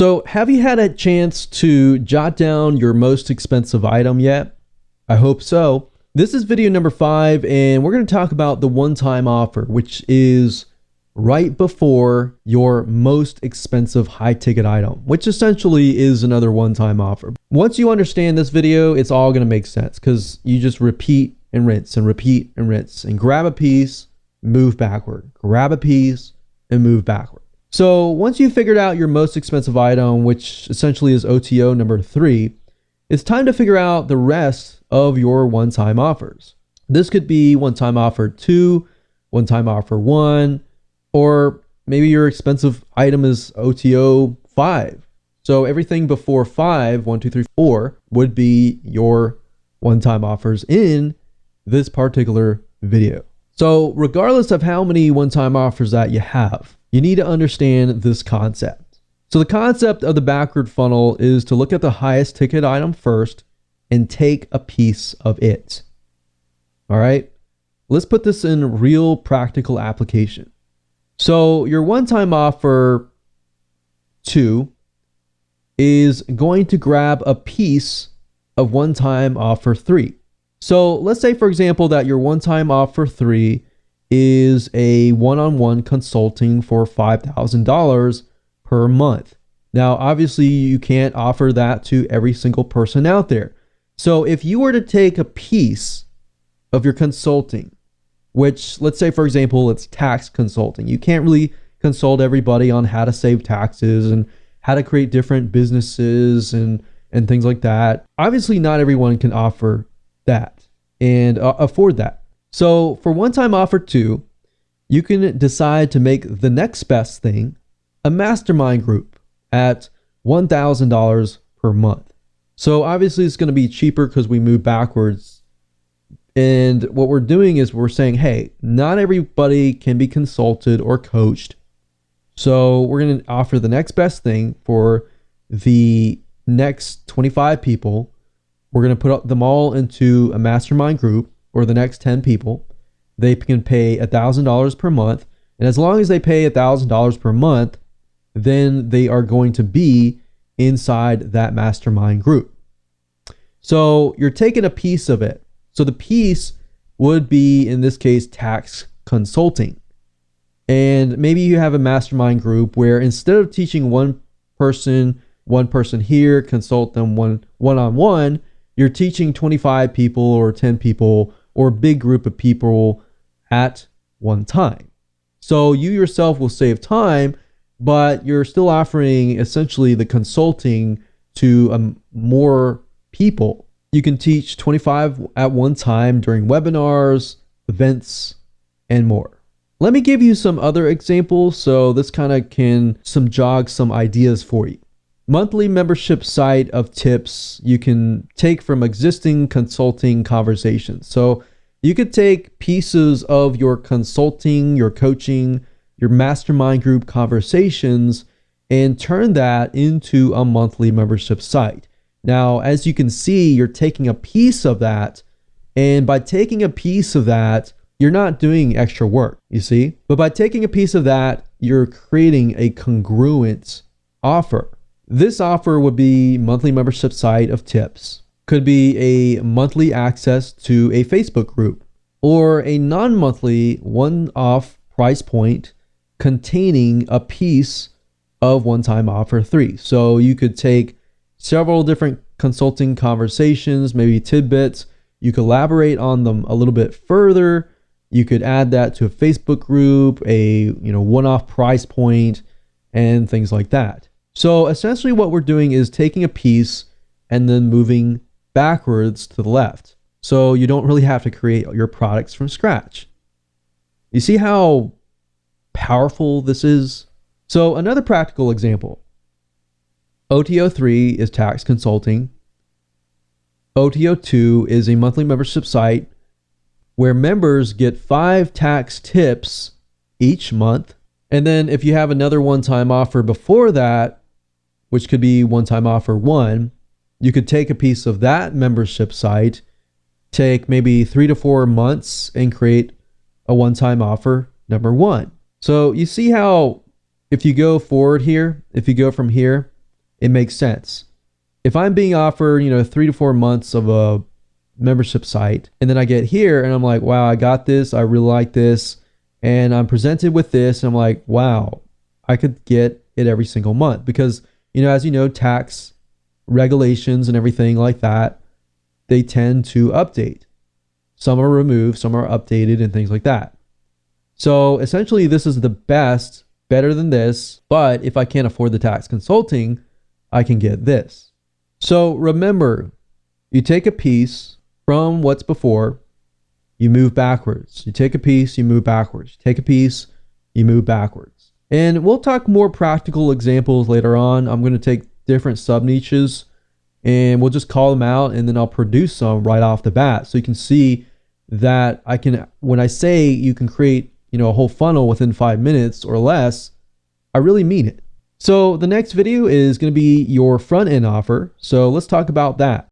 So have you had a chance to jot down your most expensive item yet? I hope so. This is video number 5, and we're going to talk about the one-time offer, which is right before your most expensive high-ticket item, which essentially is another one-time offer. Once you understand this video, it's all going to make sense because you just repeat and rinse and repeat and rinse and grab a piece, move backward, grab a piece and move backward. So once you've figured out your most expensive item, which essentially is OTO number 3, it's time to figure out the rest of your one-time offers. This could be one-time offer 2, one-time offer 1, or maybe your expensive item is OTO 5. So everything before 5, 1, 2, 3, 4 would be your one-time offers in this particular video. So regardless of how many one-time offers that you have, you need to understand this concept. So the concept of the backward funnel is to look at the highest ticket item first and take a piece of it. All right, let's put this in real practical application. So your one-time offer 2 is going to grab a piece of one-time offer 3. So let's say, for example, that your one-time offer 3 is a one-on-one consulting for $5,000 per month. Now, obviously, you can't offer that to every single person out there. So if you were to take a piece of your consulting, which let's say, for example, it's tax consulting. You can't really consult everybody on how to save taxes and how to create different businesses and things like that. Obviously, not everyone can offer that and afford that. So for one-time offer 2, you can decide to make the next best thing a mastermind group at $1,000 per month. So obviously it's going to be cheaper because we move backwards. And what we're doing is we're saying, hey, not everybody can be consulted or coached. So we're going to offer the next best thing for the next 25 people. We're going to put them all into a mastermind group, or the next 10 people. They can pay $1,000 per month. And as long as they pay $1,000 per month, then they are going to be inside that mastermind group. So you're taking a piece of it. So the piece would be, in this case, tax consulting. And maybe you have a mastermind group where instead of teaching one person here, consult them one-on-one, you're teaching 25 people or 10 people or a big group of people at one time. So you yourself will save time, but you're still offering essentially the consulting to more people. You can teach 25 at one time during webinars, events, and more. Let me give you some other examples so this kind of can jog some ideas for you. Monthly membership site of tips you can take from existing consulting conversations. So you could take pieces of your consulting, your coaching, your mastermind group conversations and turn that into a monthly membership site. Now, as you can see, you're taking a piece of that, and by taking a piece of that, you're not doing extra work, you see? But by taking a piece of that, you're creating a congruent offer. This offer would be monthly membership site of tips. Could be a monthly access to a Facebook group, or a non-monthly one-off price point containing a piece of one-time offer 3. So you could take several different consulting conversations, maybe tidbits. You could elaborate on them a little bit further. You could add that to a Facebook group, a one-off price point, and things like that. So essentially what we're doing is taking a piece and then moving backwards to the left. So you don't really have to create your products from scratch. You see how powerful this is? So another practical example. OTO 3 is tax consulting. OTO 2 is a monthly membership site where members get 5 tax tips each month. And then if you have another one-time offer before that, which could be one-time offer 1, you could take a piece of that membership site, take maybe 3 to 4 months and create a one-time offer number 1. So you see how if you go forward here, if you go from here, it makes sense. If I'm being offered, 3 to 4 months of a membership site, and then I get here and I'm like, wow, I got this, I really like this, and I'm presented with this, and I'm like, wow, I could get it every single month because, as you know, tax regulations and everything like that, they tend to update. Some are removed, some are updated, and things like that. So essentially, this is the best, better than this, but if I can't afford the tax consulting, I can get this. So remember, you take a piece from what's before, you move backwards. You take a piece, you move backwards. You take a piece, you move backwards. And we'll talk more practical examples later on. I'm going to take different sub niches and we'll just call them out, and then I'll produce some right off the bat. So you can see that I can, when I say you can create, a whole funnel within 5 minutes or less, I really mean it. So the next video is going to be your front end offer. So let's talk about that.